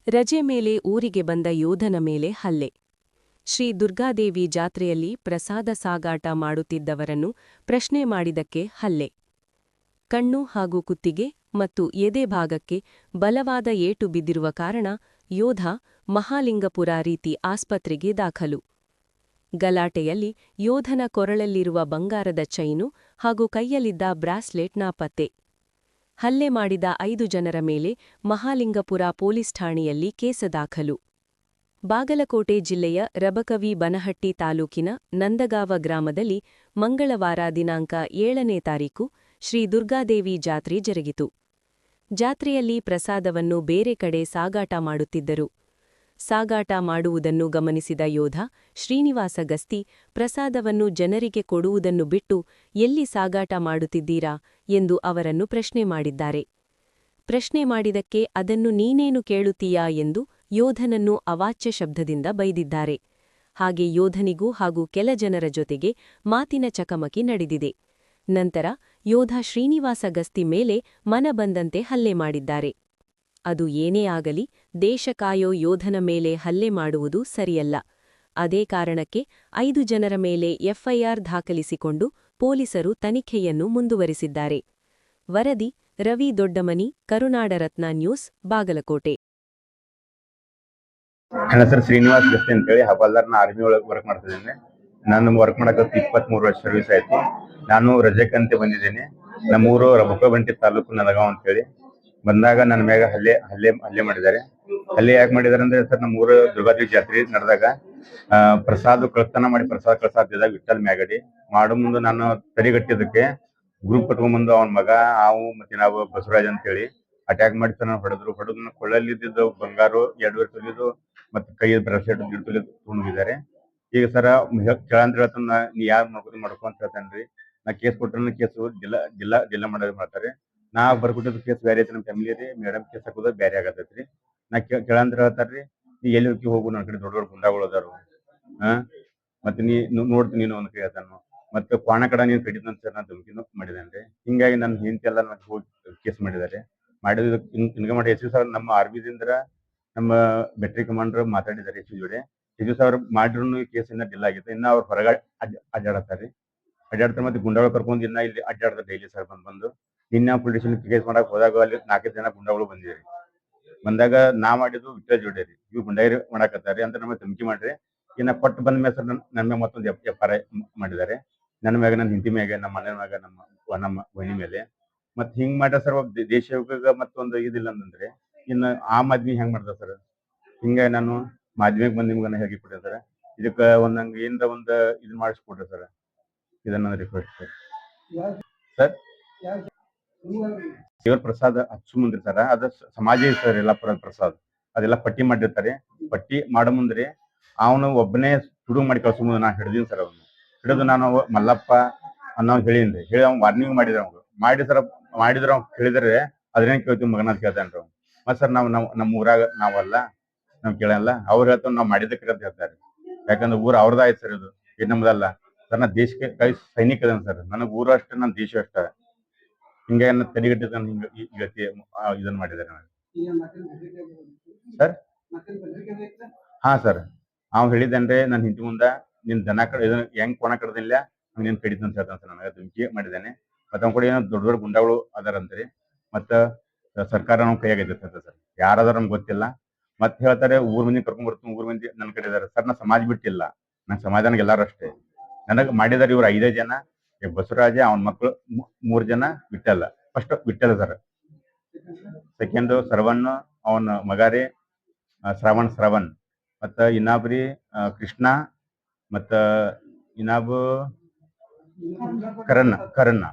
ರಜೆ ಮೇಲೆ ಊರಿಗೆ ಬಂದ ಯೋಧನ ಮೇಲೆ ಹಲ್ಲೆ. ಶ್ರೀ ದುರ್ಗಾದೇವಿ ಜಾತ್ರೆಯಲ್ಲಿ ಪ್ರಸಾದ ಸಾಗಾಟ ಮಾಡುತ್ತಿದ್ದವರನ್ನು ಪ್ರಶ್ನೆ ಮಾಡಿದಕ್ಕೆ ಹಲ್ಲೆ. ಕಣ್ಣು ಹಾಗೂ ಕುತ್ತಿಗೆ ಮತ್ತು ಎದೆ ಭಾಗಕ್ಕೆ ಬಲವಾದ ಏಟು ಬಿದ್ದಿರುವ ಕಾರಣ ಯೋಧ ಮಹಾಲಿಂಗಪುರ ರೀತಿ ಆಸ್ಪತ್ರೆಗೆ ದಾಖಲು. ಗಲಾಟೆಯಲ್ಲಿ ಯೋಧನ ಕೊರಳಲ್ಲಿರುವ ಬಂಗಾರದ ಚೈನು ಹಾಗೂ ಕೈಯಲ್ಲಿದ್ದ ಬ್ರಾಸ್ಲೆಟ್ ನಾಪತ್ತೆ. ಹಲ್ಲೆ ಮಾಡಿದ 5 ಜನರ ಮೇಲೆ ಮಹಾಲಿಂಗಪುರ ಪೊಲೀಸ್ ಠಾಣೆಯಲ್ಲಿ ಕೇಸ ದಾಖಲು. ಬಾಗಲಕೋಟೆ ಜಿಲ್ಲೆಯ ರಬಕವಿ ಬನಹಟ್ಟಿ ತಾಲೂಕಿನ ನಂದಗಾವ ಗ್ರಾಮದಲ್ಲಿ ಮಂಗಳವಾರ ದಿನಾಂಕ 7ನೇ ತಾರೀಕು ಶ್ರೀ ದುರ್ಗಾದೇವಿ ಜಾತ್ರೆ ಜರುಗಿತು. ಜಾತ್ರೆಯಲ್ಲಿ ಪ್ರಸಾದವನ್ನು ಬೇರೆ ಕಡೆ ಸಾಗಾಟ ಮಾಡುತ್ತಿದ್ದರು. ಸಾಗಾಟ ಮಾಡುವುದನ್ನು ಗಮನಿಸಿದ ಯೋಧ ಶ್ರೀನಿವಾಸ ಗಸ್ತಿ ಪ್ರಸಾದವನ್ನು ಜನರಿಗೆ ಕೊಡುವುದನ್ನು ಬಿಟ್ಟು ಎಲ್ಲಿ ಸಾಗಾಟ ಮಾಡುತ್ತಿದ್ದೀರಾ ಎಂದು ಅವರನ್ನು ಪ್ರಶ್ನೆ ಮಾಡಿದ್ದಾರೆ. ಪ್ರಶ್ನೆ ಮಾಡಿದಕ್ಕೆ ಅದನ್ನು ನೀನೇನು ಕೇಳುತ್ತೀಯಾ ಎಂದು ಯೋಧನನ್ನು ಅವಾಚ್ಯ ಶಬ್ದದಿಂದ ಬೈದಿದ್ದಾರೆ. ಹಾಗೆ ಯೋಧನಿಗೂ ಹಾಗೂ ಕೆಲ ಜನರ ಜೊತೆಗೆ ಮಾತಿನ ಚಕಮಕಿ ನಡೆದಿದೆ. ನಂತರ ಯೋಧ ಶ್ರೀನಿವಾಸ ಗಸ್ತಿ ಮೇಲೆ ಮನಬಂದಂತೆ ಹಲ್ಲೆ ಮಾಡಿದ್ದಾರೆ. ಅದು ಏನೇ ಆಗಲಿ ದೇಶ ಕಾಯೋ ಯೋಧನ ಮೇಲೆ ಹಲ್ಲೆ ಮಾಡುವುದು ಸರಿಯಲ್ಲ. ಅದೇ ಕಾರಣಕ್ಕೆ 5 ಜನರ ಮೇಲೆ ಎಫ್ಐಆರ್ ದಾಖಲಿಸಿಕೊಂಡು ಪೊಲೀಸರು ತನಿಖೆಯನ್ನು ಮುಂದುವರಿಸಿದ್ದಾರೆ. ವರದಿ ರವಿ ದೊಡ್ಡಮನಿ, ಕರುನಾಡರತ್ನ ನ್ಯೂಸ್, ಬಾಗಲಕೋಟೆ. ನನ್ನ ಹೆಸರು ಶ್ರೀನಿವಾಸ್ ಗಸ್ತಿ ಅಂತೇಳಿ ಹವಾಲ್ದಾರ್ನ ಆರ್ಮಿ ಒಳಗೆ ವರ್ಕ್ ಮಾಡ್ತಿದ್ದೇನೆ. ನಾನು ವರ್ಕ್ ಮಾಡಕ್ಕೆ 23 ವರ್ಷ ಸರ್ವಿಸ್ ಆಯ್ತು. ನಾನು ರಜೆಕಂತೆ ಬಂದಿದ್ದೇನೆ. ನಮ್ಮೂರು ರಬಕಬಂಟಿ ತಾಲೂಕು ನಂದಗಾಂವ್ ಅಂತೇಳಿ. ಬಂದಾಗ ನನ್ನ ಮ್ಯಾಗ ಹಲ್ಲೆ ಮಾಡಿದ್ದಾರೆ. ಹಲ್ಲೆ ಯಾಕೆ ಮಾಡಿದಾರೆ ಅಂದ್ರೆ ಸರ್, ನಮ್ಮೂರು ದುರ್ಗಾದೇವಿ ಜಾತ್ರೆ ನಡೆದಾಗ ಪ್ರಸಾದ ಕಳ್ತನ ಮಾಡಿ ಪ್ರಸಾದ ಕಳ್ಸಾತಿದ್ದಾಗ ವಿಠಲ್ ಮ್ಯಾಗಡಿ ಮಾಡೋ ಮುಂದೆ ನಾನು ತಡೆಗಟ್ಟಿದ್ದಕ್ಕೆ ಗ್ರೂಪ್ ಕಟ್ಕೊಂಡ್ಬಂದು ಅವನ ಮಗ ಮತ್ತೆ ನಾವು ಬಸವರಾಜ್ ಅಂತೇಳಿ ಅಟ್ಯಾಕ್ ಮಾಡಿ ನಾನು ಹೊಡೆದು ಕೊಳ್ಳಲ್ಲಿದ್ದು ಬಂಗಾರು 2 ತೊಲಿದು ಮತ್ತೆ ಕೈ ಬ್ರಾಸ್ಲೆಟ್ 1 ತೊಲಿ ತುಂಬಿದ್ದಾರೆ. ಈಗ ಸರ ಕೇಳಂತ ಹೇಳ್ತಾನ, ನೀ ಯಾರು ಮಾಡ್ಕೊ ಅಂತ ಹೇಳ್ತಾನ್ರಿ. ನಾ ಕೇಸ್ ಕೊಟ್ರ ಕೇಸು ಜಿಲ್ಲಾ ಮಾಡ್ತಾರೆ. ನಾ ಬರ್ಕೊಟ್ಟಿದ್ದು ಕೇಸ್ ಬೇರೆ ಐತಿ. ನಮ್ಮ ಫ್ಯಾಮಿಲಿ ರೀ ಮೇಡಮ್ ಕೇಸ್ ಹಾಕೋದು ಬೇರೆ ಆಗತೈತ್ರಿ. ನಾ ಕೇಳಂದ್ರ ಹೇಳ್ತಾರ್ರಿ, ನೀ ಎಲ್ಲಿ ಹೋಗು, ನನ್ನ ಕಡೆ ದೊಡ್ಡ ಗುಂಡಾಗಳು ಅದಾರು, ಮತ್ತೆ ನೀ ನೋಡ್ತೀನಿ ನೀನು ಒಂದ್ ಕೈ ಹೇಳ್ತಾನು. ಮತ್ತೆ ಕ್ವಾಣ ಕಡ ನೀನು ಕಡಿದಂತ ಸರ್ ನಾನು ಧಮಕಿನೂ ಮಾಡಿದೇನ್ರಿ. ಹಿಂಗಾಗಿ ನನ್ನ ಹೆಂಡತಿ ಎಲ್ಲ ನನಗೆ ಹೋಗಿ ಕೇಸ್ ಮಾಡಿದ್ದಾರೆ. ಮಾಡಿದ ಹಿಂಗ ಮಾಡಿ ಎಸ್ ಸಾವಿರ ನಮ್ಮ ಆರ್ಮಿದಿಂದ ನಮ್ಮ ಬೆಟ್ರಿ ಕಮಾಂಡರ್ ಮಾತಾಡಿದ್ದಾರೆ ಎಸ್ ಜೋಡಿ. ಎಸ್ ಸಾವಿರ ಮಾಡಿದ್ರು ಕೇಸ್ ಇನ್ನ ಡಿಲ್ ಆಗಿತ್ತು. ಇನ್ನ ಅವ್ರು ಹೊರಗ ಅಡ್ಡಾಡತ್ತಾರ್ರಿ. ಅಡ್ಡಾಡ್ತಾರೆ ಮತ್ತೆ ಗುಂಡಾಗಳು ಕರ್ಕೊಂಡು ಇನ್ನ ಇಲ್ಲಿ ಅಡ್ಡಾಡ್ತಾರೆ ಡೈಲಿ ಸರ್ ಬಂದು. ನಿನ್ನ ಪೊಲೀಸ್ ಸ್ಟೇಷನ್ ಕೇಸ್ ಮಾಡಕ್ ಹೋದಾಗ ಅಲ್ಲಿ 4 ಜನ ಗುಂಡಾಗಳು ಬಂದಿರಿ. ಬಂದಾಗ ನಾ ಮಾಡಿದ್ದು ವಿಠಲ್ ಜೋಡಿ ರೀ. ಇವ್ ಗುಂಡಾಗಿರಿ ಮಾಡಾಕತ್ತಾರಿ ಅಂತ ನಮಗೆ ಧಮಕಿ ಮಾಡ್ರಿ. ಇನ್ನ ಕೊಟ್ಟು ಬಂದ ಮೇಲೆ ಸರ್ ನನ್ನ ಮ್ಯಾಗ ಮತ್ತೊಂದು FIR ಮಾಡಿದ್ದಾರೆ. ನನ್ನ ಮ್ಯಾಗ, ನನ್ನ ಹಿಂದಿ ಮ್ಯಾಗ, ನಮ್ಮ ಮನೆ ಮ್ಯಾಗ, ನಮ್ಮ ವಹಿನಿ ಮೇಲೆ. ಮತ್ ಹಿಂಗ್ ಮಾಡ್ರ ಸರ್ ದೇಶ ಮತ್ತೊಂದು ಇದಿಲ್ಲ ಅಂತಂದ್ರೆ ಇನ್ನು ಆಮ್ ಆದ್ಮಿ ಹೆಂಗ್ ಮಾಡ್ದ ಸರ್. ಹಿಂಗಾಗಿ ನಾನು ಮಾಧ್ಯಮಕ್ಕೆ ಬಂದು ನಿಮ್ಗನ್ನ ಹೇಳಿ ಕೊಟ್ಟೆ ಸರ್. ಇದಕ್ಕ ಒಂದಂಗ ಏನ್ರ ಒಂದು ಇದು ಮಾಡಿಸ್ಕೊಡ್ರಿ ಸರ್. ಇದನ್ನ ರಿಕ್ವೆಸ್ಟ್ ಸರ್. ದೇವ್ರ ಪ್ರಸಾದ ಹಚ್ಚು ಮುಂದ್ರಿ ಸರ್, ಅದ ಸಮಾಜ ಸರ್. ಎಲ್ಲ ಪ್ರಸಾದ ಅದೆಲ್ಲ ಪಟ್ಟಿ ಮಾಡಿರ್ತಾರೆ. ಪಟ್ಟಿ ಮಾಡೋ ಮುಂದ್ರಿ ಅವನು ಒಬ್ಬನೇ ಸುಡು ಮಾಡಿ ಕಳ್ಸೋ ಮುಂದೆ ನಾ ಹಿಡ್ದೀನಿ ಸರ್. ಅವನು ಹಿಡಿದು ನಾನು ಮಲ್ಲಪ್ಪ ಅನ್ನೋ ಹೇಳಿನ್ರಿ. ಹೇಳಿ ಅವ್ನು ವಾರ್ನಿಂಗ್ ಮಾಡಿದ್ರ. ಅವ್ನು ಮಾಡಿದ್ರ ಅವ್ನು ಕೇಳಿದ್ರೆ ಅದ್ರೇನ್ ಕೇಳ್ತೀವಿ ಮಗನ ಅಂತ ಕೇಳ್ತಾನ್ರಿ ಅವ್ನು. ಮತ್ ಸರ್ ನಮ್ಮ ಊರಾಗ ನಾವಲ್ಲ, ನಾವ್ ಕೇಳಲ್ಲ. ಅವ್ರು ಹೇಳ್ತಾವ ನಾವ್ ಮಾಡಿದಕ್ಕೆ ಅಂತ ಹೇಳ್ತಾರೆ. ಯಾಕಂದ್ರೆ ಊರು ಅವ್ರದ ಆಯ್ತು ಸರ್. ಇದು ನಮ್ದಲ್ಲ ಸರ್. ನಾ ದೇಶಕ್ಕೆ ಕೈ ಸೈನಿಕ ಅದೇನು ಸರ್. ನನಗ್ ಊರು ಅಷ್ಟೇ, ನನ್ನ ದೇಶ ಅಷ್ಟ. ಹಿಂಗೆ ತಡೆಗಟ್ಟಿದ ಇದನ್ನ ಮಾಡಿದ್ದಾರೆ ಸರ್. ಹಾ ಸರ್, ಅವ್ ಹೇಳಿದೇನ್ರಿ ನನ್ನ ಹಿಂದಿ ಮುಂದ ನಿನ್ ದನ ಹೆಂಗ್ ಕೊಣ ಕಡ್ದಿಲ್ಲ ನೀನ್ ಕಡಿತ ಅಂತ ಹೇಳ್ತಾನೆ ಸರ್. ನನಗೆ ಧಮಕಿ ಮಾಡಿದ್ದಾನೆ. ಮತ್ತೆ ಅವ್ನ ಕೂಡ ಏನೋ ದೊಡ್ಡ ಗುಂಡಾಗಳು ಅದಾರಂತ್ರಿ. ಮತ್ತ ಸರ್ಕಾರ ನಮ್ ಕೈಯಾಗೈತೆ ಸರ್. ಯಾರಾದ್ರೂ ನಮ್ಗೆ ಗೊತ್ತಿಲ್ಲ. ಮತ್ತೆ ಹೇಳ್ತಾರೆ ಊರ್ ಮಂದಿ ಕರ್ಕೊಂಡ್ ಬರ್ತೀನಿ, ಊರ್ ಮಂದಿ ನನ್ನ ಕಡೆ ಇದಾರೆ ಸರ್. ನಾ ಸಮಾಜ ಬಿಟ್ಟಿಲ್ಲ, ನನ್ ಸಮಾಧಾನಕ್ಕೆ ಎಲ್ಲಾರು ಅಷ್ಟೇ. ನನಗ್ ಮಾಡಿದಾರೆ ಇವ್ರು 5 ಜನ. ಬಸವರಾಜ, ಅವನ ಮಕ್ಕಳು 3 ಜನ, Vittal. First Vittal sir, second Sarvan, ಅವನ ಮಗಾರಿ ಶ್ರವಣ್, ಮತ್ತ ಇನ್ನಾಬ್ರಿ ಕೃಷ್ಣ, ಮತ್ತ ಇನ್ನಾಬು ಕರಣ್ಣ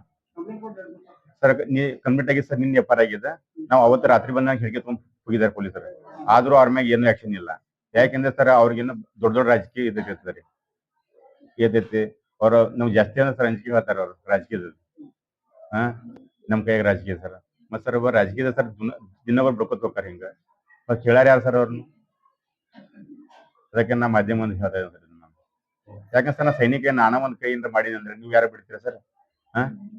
ಸರ್. ನೀ ಕಂಪ್ಲೀಟ್ ಆಗಿ ಸರ್ ನಿನ್ನ FIR ಆಗಿದೆ. ನಾವು ಅವತ್ತು ರಾತ್ರಿ ಬಂದಾಗ ಹಿಡಿಕೆ ತುಂಬ ಹೋಗಿದ್ದಾರೆ ಪೊಲೀಸರು. ಆದ್ರೂ ಅವ್ರ ಮ್ಯಾಗ ಏನು ಆಕ್ಷನ್ ಇಲ್ಲ. ಯಾಕೆಂದ್ರೆ ಸರ್ ಅವ್ರಿಗೇನು ದೊಡ್ಡ ರಾಜಕೀಯ ಇದಕ್ಕೆ ಏತೈತಿ ಅವ್ರ ನಮ್ಗೆ ಜಾಸ್ತಿ ಅಂದ್ರೆ ಸರ್ ಅಂಜಿಕೆ ಹೇಳ್ತಾರ ಅವ್ರು ರಾಜಕೀಯದ. ಹಾ ನಮ್ ಕೈಯಾಗ ರಾಜಕೀಯ ಸರ್. ಮತ್ ಸರ್ ಒಬ್ಬ ರಾಜಕೀಯದ ಸರ್ ದಿನ ಬಡ್ಕೋತ ಹೋಗ್ತಾರ ಹಿಂಗ. ಮತ್ ಕೇಳಾರ ಯಾರು ಸರ್ ಅವ್ರನ್ನ? ಅದಕ್ಕೆ ನಾ ಮಾಧ್ಯಮ ಮುಂದೆ ಹೇಳ್ತಾ ಇದ್ದೀನಿ ಸರ್ ನಾನು. ಯಾಕಂದ್ರೆ ಸರ್ ನಾ ಸೈನಿಕ ನಾನ ಒಂದ್ ಕೈಯಿಂದ ಮಾಡಿದೆ ಅಂದ್ರೆ ನೀವು ಯಾರು ಬಿಡ್ತೀರಾ ಸರ್?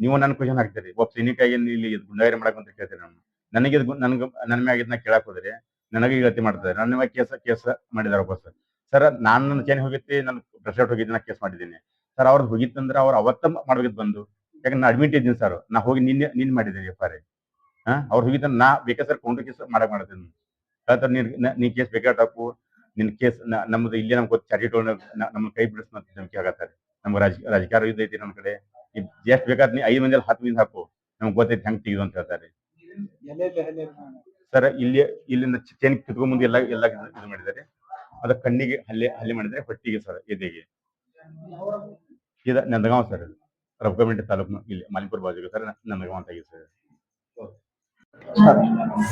ನೀವು ನನ್ನ ಕ್ವಶನ್ ಹಾಕ್ತೀರಿ, ಒಬ್ಬ ಸೈನಿಕಾಗಿ ಇಲ್ಲಿ ಗುಂಡಾಗಿರಿ ಮಾಡಕ್ ಅಂತ ಕೇಳ್ತೀರಿ ನಾನು. ನನಗೆ ನನ್ನ ಮ್ಯಾಗ ಇದನ್ನ ಕೇಳಕ್ ಹೋದ್ರಿ ನನಗೆ ಗತಿ ಮಾಡ್ತಾರೆ. ನನ್ನ ಮ್ಯಾಗ ಕೇಸ್ ಮಾಡಿದಾರ ಒಬ್ಬ ಸರ್. ಸರ್ ನಾನು ನನ್ನ ಚೇಂಜ್ ಹೋಗಿತ್ತು, ನನ್ನ ಪ್ರೆಸಿಡೆಂಟ್ ಹೋಗಿದ್ದು, ನಾ ಕೇಸ್ ಮಾಡಿದ್ದೀನಿ ಸರ್. ಅವ್ರದ್ದು ಹೋಗಿತ್ತಂದ್ರೆ ಅವ್ರು ಅವತ್ತ ಮಾಡ್ಬೇಕಿತ್ತು ಬಂದು. ಯಾಕಂದ್ರೆ ನಾ ಅಡ್ಮಿಟ್ ಇದ್ದೀನಿ ಸರ್. ನಾ ಹೋಗಿ ನಿನ್ನೆ ಮಾಡಿದ್ದೀನಿ FIR. ಅವ್ರು ಹೋಗಿದ್ದ ನಾ ಬೇಕಾ ಸರ್ ಕೌಂಟರ್ ಕೇಸ್ ಮಾಡ್ತೀನಿ. ಹೇಳ್ತಾರೆ ನೀ ಕೇಸ್ ಬೇಕಾಟ್ ಹಾಕು, ನಿನ್ ಕೇಸ್ ನಮ್ದು ಇಲ್ಲೇ ನಮ್ಗೆ ಚಾರ್ಜ್ ನಮ್ಮ ಕೈ ಬಿಡಿಸ್ ಧಮಕಿ ಆಗತ್ತಾರೆ. ನಮ್ಗೆ ರಾಜಕಾರಣ ಐತಿ ನಮ್ಮ ಕಡೆ, ಎಷ್ಟು ಬೇಕಾದ್ರೆ ನೀ 5 ಮಂದಿ 10 ಮಂದಿ ಹಾಕು, ನಮ್ಗೆ ಗೊತ್ತೈತಿ ಹೆಂಗ್ ತೆಗೆದು ಅಂತ ಹೇಳ್ತಾರೆ ಸರ್. ಇಲ್ಲಿಂದ ಚೇನ್ ಕಿತ್ಕೊಂಡ್ ಮುಂದೆ ಎಲ್ಲ ಇದು ಮಾಡಿದ್ದಾರೆ. ಅದ ಕಣ್ಣಿಗೆ ಹಲ್ಲೆ ಮಾಡಿದ್ದಾರೆ, ಹೊಟ್ಟಿಗೆ ಸರ್, ಎದೆಗೆ. ಇದು ನಂದಗಾಂವ್ ಸರ್, ರಬಕವಿಂಟಿ ತಾಲೂಕು, ಇಲ್ಲಿ ಮಾಲಿಪುರ ಬಾಜು ಸರ್, ನಂದಗಾಂವ್ ಅಂತ ಆಗಿದೆ ಸರ್.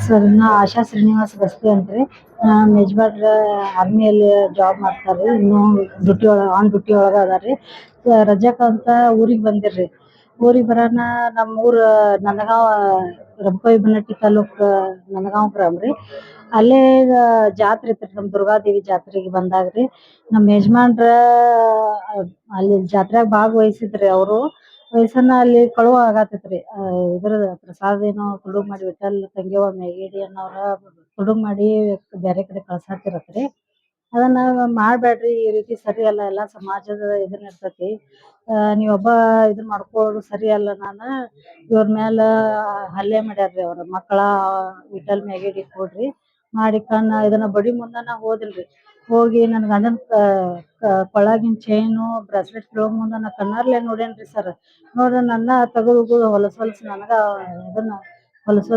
ಸರ್ ನಾ ಆಶಾ ಶ್ರೀನಿವಾಸ್ ಬಸ್ತಿ ಅಂತ್ರಿ. ಯಜಮಾನ್ರ ಆರ್ಮಿಯಲ್ಲಿ ಜಾಬ್ ಮಾಡ್ತಾರ್ರಿ. ಇನ್ನು ಆನ್ ಡ್ಯೂಟಿ ಒಳಗ ಅದಾರ್ರಿ. ರಜಾಕ್ ಅಂತ ಊರಿಗೆ ಬಂದಿರ್ರಿ. ಊರಿಗೆ ಬರೋಣ ನಮ್ಮ ಊರ ನಂದಗಾಂವ್, ರಬಕವಿ ಬನ್ನಟ್ಟಿ ತಾಲೂಕ್, ನಂದಗಾಂವ್ ಗ್ರಾಮ ರೀ. ಅಲ್ಲೇ ಜಾತ್ರೆ ಇತ್ರಿ, ನಮ್ ದುರ್ಗಾದೇವಿ ಜಾತ್ರೆಗೆ ಬಂದಾಗ್ರಿ ನಮ್ಮ ಯಜಮಾನ್ರ ಅಲ್ಲಿ ಜಾತ್ರೆಯಾಗ ಭಾಗವಹಿಸಿದ್ರಿ. ಅವರು ವಯಸ್ಸನ್ನ ಅಲ್ಲಿ ಕಳುವ ಆಗತೈತ್ರಿ. ಇದ್ರ ಪ್ರಸಾದ ಏನೋ ತುಡುಗ್ ಮಾಡಿ ವಿಠಲ್ ತಂಗ್ಯವ್ವ ಮೇಗೇಡಿ ಅನ್ನೋರ ತುಡುಗ್ ಮಾಡಿ ಬೇರೆ ಕಡೆ ಕಳ್ಸಾತಿರತ್ರಿ. ಅದನ್ನ ಮಾಡ್ಬೇಡ್ರಿ, ಈ ರೀತಿ ಸರಿ ಅಲ್ಲ, ಎಲ್ಲಾ ಸಮಾಜದ ಇದನ್ನ ಇರ್ತೈತಿ. ನೀವೊಬ್ಬ ಇದನ್ ಮಾಡ್ಕೊಳ್ಳೋದು ಸರಿ ಅಲ್ಲ. ಇವ್ರ ಮ್ಯಾಲ ಹಲ್ಲೆ ಮಾಡ್ಯಾರ್ರಿ ಅವ್ರ ಮಕ್ಕಳ. ವಿಠಲ್ ಮೇಗೇಡಿ ಕೊಡ್ರಿ ಮಾಡಿ ಇದನ್ನ ಬಡಿ ಮುಂದ ನಾ ಹೋದಿಲ್ರಿ. ಹೋಗಿ ನನ್ ಗಂಡನ್ ಕೊಳಗಿನ ಚೈನು ಬ್ರಾಸ್ಲೆಟ್ ಬಿಡೋ ಮುಂದ ನಾ ಕಣ್ಣಾರ್ಲೆ ನೋಡೇನ್ರಿ ಸರ್. ನೋಡ್ರಿ ನನ್ನ ತೆಗೆದು ಹೊಲಸ್ ನನಗ ಇದನ್ನ ಹೊಲಸ್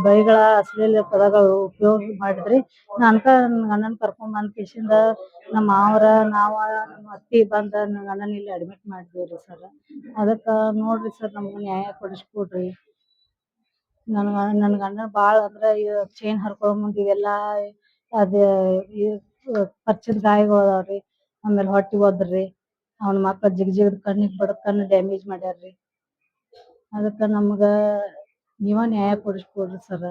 ಬೈಗಳ ಅಶ್ಲೀಲ ಪದಗಳು ಉಪಯೋಗ ಮಾಡಿದ್ರಿ. ನಾನ್ಕ ನನ್ ಗಂಡನ್ ಕರ್ಕೊಂಡ್ ಬಂದ್ ಕಿಶಿಂದ ನಮ್ಮ ಮಾವರ ನಮ್ಮ ಅತ್ತಿ ಬಂದ ನನ್ ಗಂಡನ್ ಇಲ್ಲಿ ಅಡ್ಮಿಟ್ ಮಾಡಿದ್ವಿ ಸರ್. ಅದಕ್ಕ ನೋಡ್ರಿ ಸರ್, ನಮ್ಗ ನ್ಯಾಯ ಕೊಡಿಸ್ಕೊಡ್ರಿ. ನನ್ ಗಂಡ ಬಾಳ ಅಂದ್ರ ಚೈನ್ ಹರ್ಕೊಳ್ಳೋ ಮುಂದ ಇವೆಲ್ಲಾ ಅದ ಪಚ್ಚಿದ ಗಾಯಗಳು ಅದಾವ್ರಿ. ಆಮೇಲೆ ಹೊಟ್ಟಿ ಒದ್ರಿ, ಅವ್ನ ಮಕ್ಳ ಜಿಗದ್ ಕಣ್ಣಿಗೆ ಬಡದ್ ಕಣ್ಣ್ ಡ್ಯಾಮೇಜ್ ಮಾಡ್ಯಾರ್ರಿ. ಅದಕ್ಕ ನಮ್ಗ ನೀವ ನ್ಯಾಯ ಕೊಡಿಸ್ಕೊಡ್ರಿ ಸರ್.